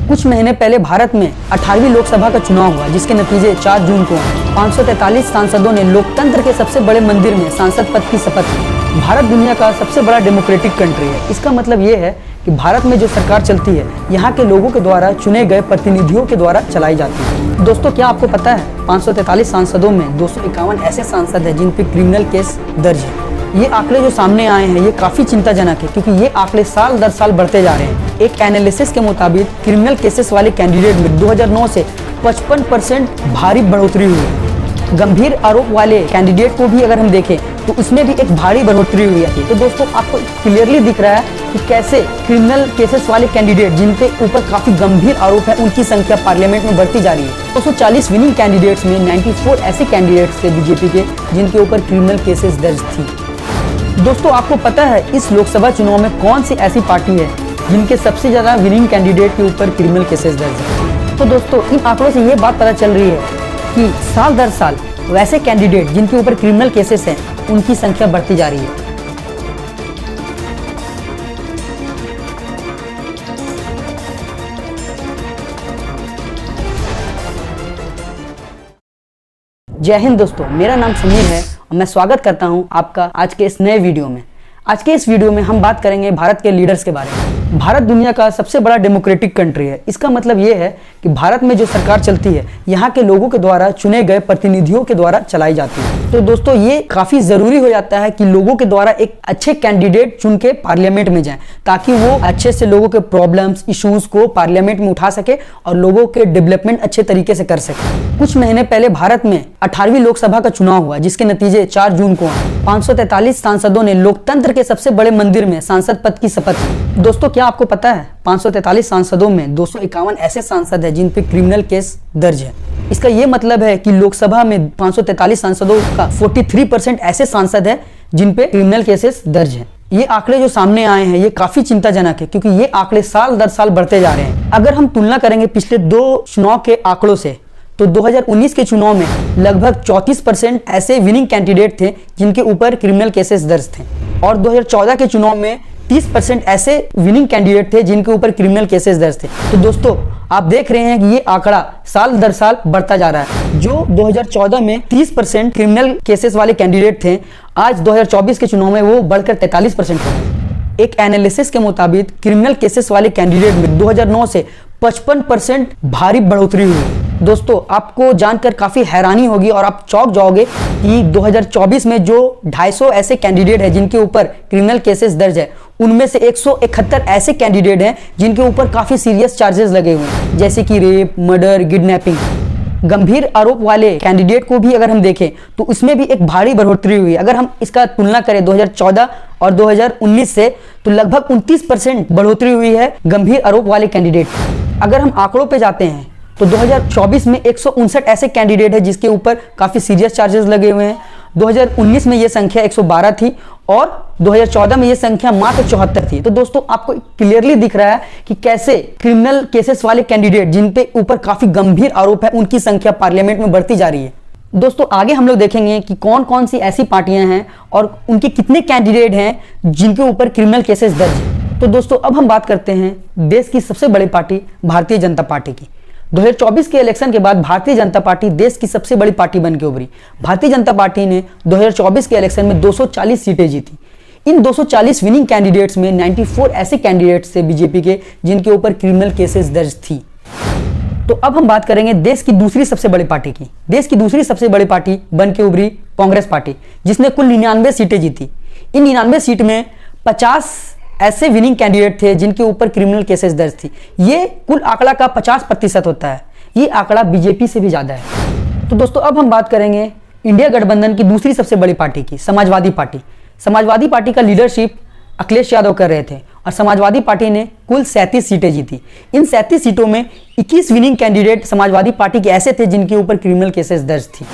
कुछ महीने पहले भारत में 18वीं लोकसभा का चुनाव हुआ, जिसके नतीजे 4 जून को 543 सांसदों ने लोकतंत्र के सबसे बड़े मंदिर में सांसद पद की शपथ ली। भारत दुनिया का सबसे बड़ा डेमोक्रेटिक कंट्री है। इसका मतलब ये है कि भारत में जो सरकार चलती है यहाँ के लोगों के द्वारा चुने गए प्रतिनिधियों के द्वारा चलाई जाती है। दोस्तों, क्या आपको पता है 543 सांसदों में 251 ऐसे सांसद हैं जिन पे क्रिमिनल केस दर्ज है। ये आंकड़े जो सामने आए हैं ये काफी चिंताजनक है, क्योंकि ये आंकड़े साल दर साल बढ़ते जा रहे हैं। एक एनालिसिस के मुताबिक क्रिमिनल केसेस वाले कैंडिडेट में 2009 से 55% भारी बढ़ोतरी हुई है। गंभीर आरोप वाले कैंडिडेट को भी अगर हम देखें तो उसमें भी एक भारी बढ़ोतरी हुई है। तो दोस्तों, आपको क्लियरली दिख रहा है कि कैसे क्रिमिनल केसेस वाले कैंडिडेट जिन पे ऊपर काफी गंभीर आरोप है उनकी संख्या पार्लियामेंट में बढ़ती जा रही है। 240 विनिंग कैंडिडेट्स में 94 ऐसे कैंडिडेट्स थे बीजेपी के जिनके ऊपर क्रिमिनल केसेस दर्ज थी। दोस्तों, आपको पता है इस लोकसभा चुनाव में कौन सी ऐसी पार्टी है जिनके सबसे ज्यादा विनिंग कैंडिडेट के ऊपर क्रिमिनल केसेस दर्ज है? तो दोस्तों, इन आंकड़ों से ये बात पता चल रही है कि साल दर साल वैसे कैंडिडेट जिनके ऊपर क्रिमिनल केसेस हैं उनकी संख्या बढ़ती जा रही है। जय हिंद दोस्तों, मेरा नाम समीर है और मैं स्वागत करता हूं आपका आज के इस नए वीडियो में। आज के इस वीडियो में हम बात करेंगे भारत के लीडर्स के बारे में। भारत दुनिया का सबसे बड़ा डेमोक्रेटिक कंट्री है। इसका मतलब ये है कि भारत में जो सरकार चलती है यहाँ के लोगों के द्वारा चुने गए प्रतिनिधियों के द्वारा चलाई जाती है। तो दोस्तों, ये काफी जरूरी हो जाता है कि लोगों के द्वारा एक अच्छे कैंडिडेट चुन के पार्लियामेंट में जाएं, ताकि वो अच्छे से लोगों के प्रॉब्लम्स इश्यूज को पार्लियामेंट में उठा सके और लोगों के डेवलपमेंट अच्छे तरीके से कर सके। कुछ महीने पहले भारत में 18वीं लोकसभा का चुनाव हुआ, जिसके नतीजे 4 जून को 543 सांसदों ने लोकतंत्र के सबसे बड़े मंदिर में सांसद पद की शपथ ली। दोस्तों, क्या आपको पता है 543 सांसदों में 251 ऐसे सांसद हैं जिन पे क्रिमिनल केस दर्ज है। इसका ये मतलब है कि लोकसभा में 543 सांसदों का 43% ऐसे सांसद हैं जिन पे क्रिमिनल केसेस दर्ज हैं। ये आंकड़े जो सामने आए हैं ये काफी चिंताजनक है, क्योंकि ये आंकड़े साल दर साल बढ़ते जा रहे हैं। अगर हम तुलना करेंगे पिछले 2 चुनाव के आंकड़ों से, तो 2019 के चुनाव में लगभग 34% ऐसे विनिंग कैंडिडेट थे जिनके ऊपर क्रिमिनल केसेस दर्ज थे, और 2014 के चुनाव में 30% ऐसे विनिंग कैंडिडेट थे जिनके ऊपर क्रिमिनल केसेस दर्ज थे। तो दोस्तों, आप देख रहे हैं कि ये आंकड़ा साल दर साल बढ़ता जा रहा है। जो 2014 में 30% क्रिमिनल केसेस वाले कैंडिडेट थे, आज 2024 के चुनाव में वो बढ़कर 43% हो गए। एक एनालिसिस के मुताबिक क्रिमिनल केसेस वाले कैंडिडेट में 2009 से 55% भारी बढ़ोतरी हुई। दोस्तों, आपको जानकर काफी हैरानी होगी और आप चौंक जाओगे कि 2024 में जो 250 ऐसे कैंडिडेट हैं जिनके ऊपर क्रिमिनल केसेस दर्ज है, उनमें से 171 ऐसे कैंडिडेट हैं जिनके ऊपर काफी सीरियस चार्जेस लगे हुए हैं, जैसे कि रेप, मर्डर, किडनैपिंग। गंभीर आरोप वाले कैंडिडेट को भी अगर हम देखें तो उसमें भी एक भारी बढ़ोतरी हुई। अगर हम इसका तुलना करें 2014 और 2019 से, तो लगभग 29% बढ़ोतरी हुई है गंभीर आरोप वाले कैंडिडेट। अगर हम आंकड़ों पे जाते हैं तो 2024 में 159 ऐसे कैंडिडेट है जिसके ऊपर काफी सीरियस चार्जेस लगे हुए हैं। 2019 में ये संख्या 112 थी और 2014 में ये संख्या मात्र 74 थी। तो दोस्तों, आपको क्लियरली दिख रहा है कि कैसे क्रिमिनल केसेस वाले कैंडिडेट जिन पे ऊपर काफी गंभीर आरोप है उनकी संख्या पार्लियामेंट में बढ़ती जा रही है। दोस्तों, आगे हम लोग देखेंगे कि कौन कौन सी ऐसी पार्टियां हैं और उनके कितने कैंडिडेट हैं जिनके ऊपर क्रिमिनल केसेस दर्ज है। तो दोस्तों, अब हम बात करते हैं देश की सबसे बड़ी पार्टी भारतीय जनता पार्टी की। 2024 के इलेक्शन के बाद भारतीय जनता पार्टी देश की सबसे बड़ी पार्टी बनकर उभरी। भारतीय जनता पार्टी ने 2024 के इलेक्शन में 240 सीटें जीती। इन 240 विनिंग कैंडिडेट्स में 94 ऐसे कैंडिडेट्स थे बीजेपी के जिनके ऊपर क्रिमिनल केसेस दर्ज थी। तो अब हम बात करेंगे देश की दूसरी सबसे बड़ी पार्टी की। देश की दूसरी सबसे बड़ी पार्टी बनकर उभरी कांग्रेस पार्टी, जिसने कुल 99 सीटें जीती। इन 99 सीट में 50 ऐसे विनिंग कैंडिडेट थे जिनके ऊपर क्रिमिनल केसेस दर्ज थी। ये कुल आंकड़ा का 50% होता है। ये आंकड़ा बीजेपी से भी ज्यादा है। तो दोस्तों, अब हम बात करेंगे इंडिया गठबंधन की दूसरी सबसे बड़ी पार्टी की, समाजवादी पार्टी। समाजवादी पार्टी का लीडरशिप अखिलेश यादव कर रहे थे और समाजवादी पार्टी ने कुल 37 सीटें जीती। इन 37 सीटों में 21 विनिंग कैंडिडेट समाजवादी पार्टी के ऐसे थे जिनके ऊपर क्रिमिनल केसेस दर्ज थी।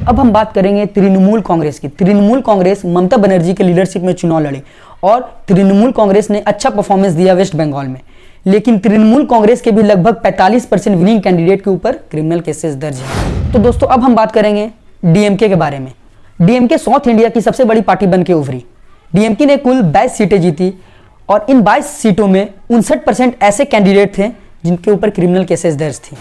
अब हम बात करेंगे तृणमूल कांग्रेस की। तृणमूल कांग्रेस ममता बनर्जी के लीडरशिप में चुनाव लड़े और तृणमूल कांग्रेस ने अच्छा परफॉर्मेंस दिया वेस्ट बंगाल में, लेकिन तृणमूल कांग्रेस के भी लगभग 45% विनिंग कैंडिडेट के ऊपर क्रिमिनल केसेस दर्ज है। तो दोस्तों, अब हम बात करेंगे डीएमके के बारे में। डीएमके साउथ इंडिया की सबसे बड़ी पार्टी बनकर उभरी। डीएमके ने कुल 22 सीटें जीती और इन 22 सीटों में 59% ऐसे कैंडिडेट थे जिनके ऊपर क्रिमिनल केसेस दर्ज थी।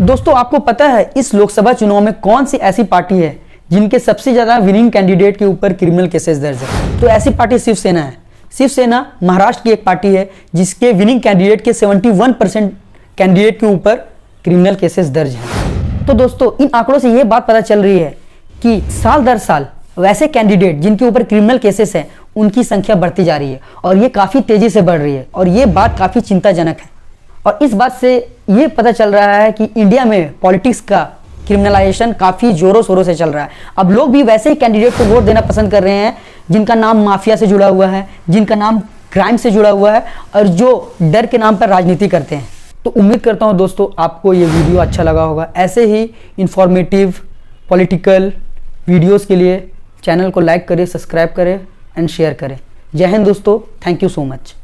दोस्तों, आपको पता है इस लोकसभा चुनाव में कौन सी ऐसी पार्टी है जिनके सबसे ज़्यादा विनिंग कैंडिडेट के ऊपर क्रिमिनल केसेस दर्ज है? तो ऐसी पार्टी शिवसेना है। शिवसेना महाराष्ट्र की एक पार्टी है जिसके विनिंग कैंडिडेट के 71% कैंडिडेट के ऊपर क्रिमिनल केसेस दर्ज हैं। तो दोस्तों, इन आंकड़ों से ये बात पता चल रही है कि साल दर साल वैसे कैंडिडेट जिनके ऊपर क्रिमिनल केसेस हैं उनकी संख्या बढ़ती जा रही है और ये काफ़ी तेज़ी से बढ़ रही है और ये बात काफ़ी चिंताजनक है। और इस बात से ये पता चल रहा है कि इंडिया में पॉलिटिक्स का क्रिमिनलाइजेशन काफ़ी ज़ोरों शोरों से चल रहा है। अब लोग भी वैसे ही कैंडिडेट को वोट देना पसंद कर रहे हैं जिनका नाम माफिया से जुड़ा हुआ है, जिनका नाम क्राइम से जुड़ा हुआ है और जो डर के नाम पर राजनीति करते हैं। तो उम्मीद करता हूँ दोस्तों आपको ये वीडियो अच्छा लगा होगा। ऐसे ही इंफॉर्मेटिव पॉलिटिकल वीडियोस के लिए चैनल को लाइक करें, सब्सक्राइब करें एंड शेयर करें। जय हिंद दोस्तों, थैंक यू सो मच।